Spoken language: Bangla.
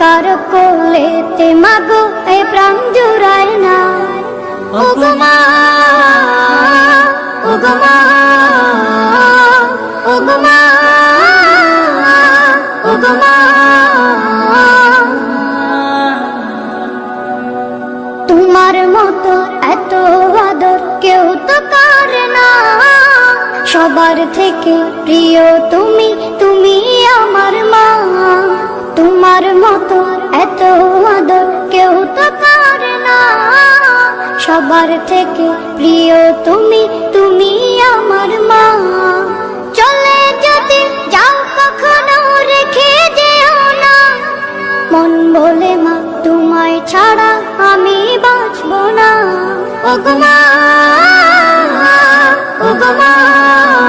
কারো কোলেতে মাগো এই প্রাণ জুড়ায় না। ওগো মা, ওগো মা, ওগো মা, ওগো মা। তোমার মতো এত আদর কেউ তো করে না, সবার থেকে প্রিয় তুমি, তুমি আমার মা। তোমার মতো এত আদর কেউ তো করে না, সবার থেকে প্রিয় তুমি, তুমি আমার মা। চলে যদি যাও কখনো রেখে যেও না, মন বলে মা তোমায় ছাড়া আমি বাঁচব না। ওগো মা, ওগো মা।